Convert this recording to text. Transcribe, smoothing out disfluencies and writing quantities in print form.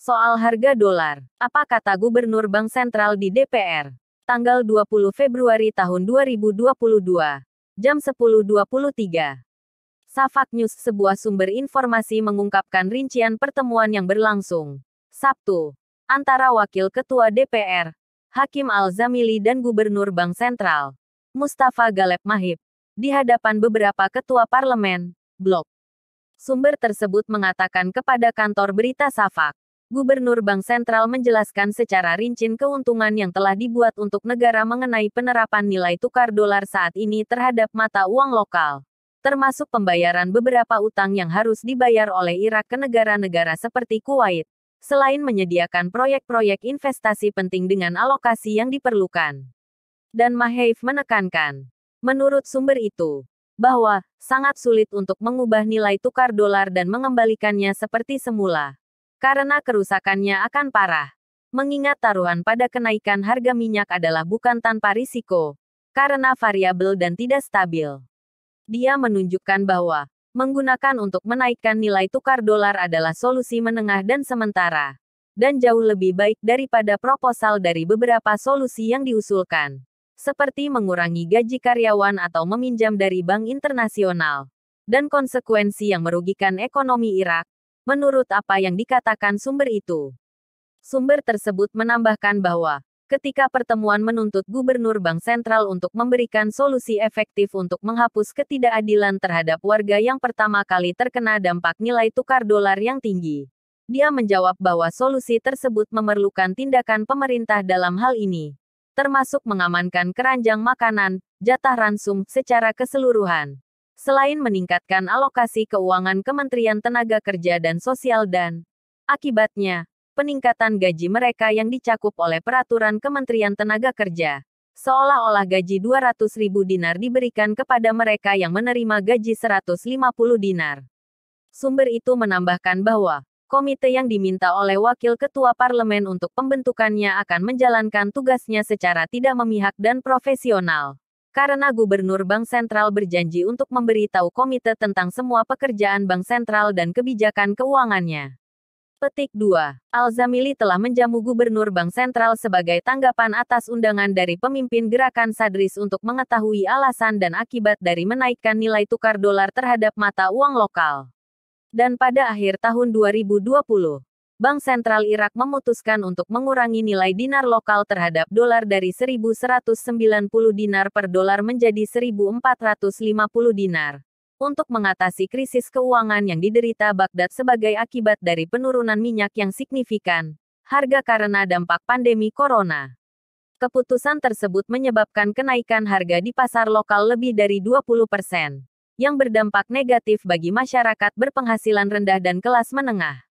Soal harga dolar, apa kata Gubernur Bank Sentral di DPR? Tanggal 20 Februari tahun 2022, jam 10.23. Safak News, sebuah sumber informasi mengungkapkan rincian pertemuan yang berlangsung Sabtu antara Wakil Ketua DPR, Hakim Al-Zamili dan Gubernur Bank Sentral, Mustafa Galeb Mahib, di hadapan beberapa ketua parlemen, Blok. Sumber tersebut mengatakan kepada kantor berita Safak, Gubernur Bank Sentral menjelaskan secara rinci keuntungan yang telah dibuat untuk negara mengenai penerapan nilai tukar dolar saat ini terhadap mata uang lokal, termasuk pembayaran beberapa utang yang harus dibayar oleh Irak ke negara-negara seperti Kuwait, selain menyediakan proyek-proyek investasi penting dengan alokasi yang diperlukan. Dan Mahib menekankan, menurut sumber itu, bahwa sangat sulit untuk mengubah nilai tukar dolar dan mengembalikannya seperti semula, karena kerusakannya akan parah. Mengingat taruhan pada kenaikan harga minyak adalah bukan tanpa risiko, karena variabel dan tidak stabil. Dia menunjukkan bahwa menggunakan untuk menaikkan nilai tukar dolar adalah solusi menengah dan sementara, dan jauh lebih baik daripada proposal dari beberapa solusi yang diusulkan, seperti mengurangi gaji karyawan atau meminjam dari bank internasional, dan konsekuensi yang merugikan ekonomi Irak. Menurut apa yang dikatakan sumber itu, sumber tersebut menambahkan bahwa ketika pertemuan menuntut Gubernur Bank Sentral untuk memberikan solusi efektif untuk menghapus ketidakadilan terhadap warga yang pertama kali terkena dampak nilai tukar dolar yang tinggi, dia menjawab bahwa solusi tersebut memerlukan tindakan pemerintah dalam hal ini, termasuk mengamankan keranjang makanan, jatah ransum, secara keseluruhan. Selain meningkatkan alokasi keuangan Kementerian Tenaga Kerja dan Sosial dan, akibatnya, peningkatan gaji mereka yang dicakup oleh peraturan Kementerian Tenaga Kerja, seolah-olah gaji 200.000 dinar diberikan kepada mereka yang menerima gaji 150 dinar. Sumber itu menambahkan bahwa, komite yang diminta oleh Wakil Ketua Parlemen untuk pembentukannya akan menjalankan tugasnya secara tidak memihak dan profesional. Karena Gubernur Bank Sentral berjanji untuk memberitahu komite tentang semua pekerjaan Bank Sentral dan kebijakan keuangannya. Petik 2. Al-Zamili telah menjamu Gubernur Bank Sentral sebagai tanggapan atas undangan dari pemimpin Gerakan Sadris untuk mengetahui alasan dan akibat dari menaikkan nilai tukar dolar terhadap mata uang lokal. Dan pada akhir tahun 2020, Bank Sentral Irak memutuskan untuk mengurangi nilai dinar lokal terhadap dolar dari 1.190 dinar per dolar menjadi 1.450 dinar, untuk mengatasi krisis keuangan yang diderita Baghdad sebagai akibat dari penurunan minyak yang signifikan, harga karena dampak pandemi corona. Keputusan tersebut menyebabkan kenaikan harga di pasar lokal lebih dari 20%, yang berdampak negatif bagi masyarakat berpenghasilan rendah dan kelas menengah.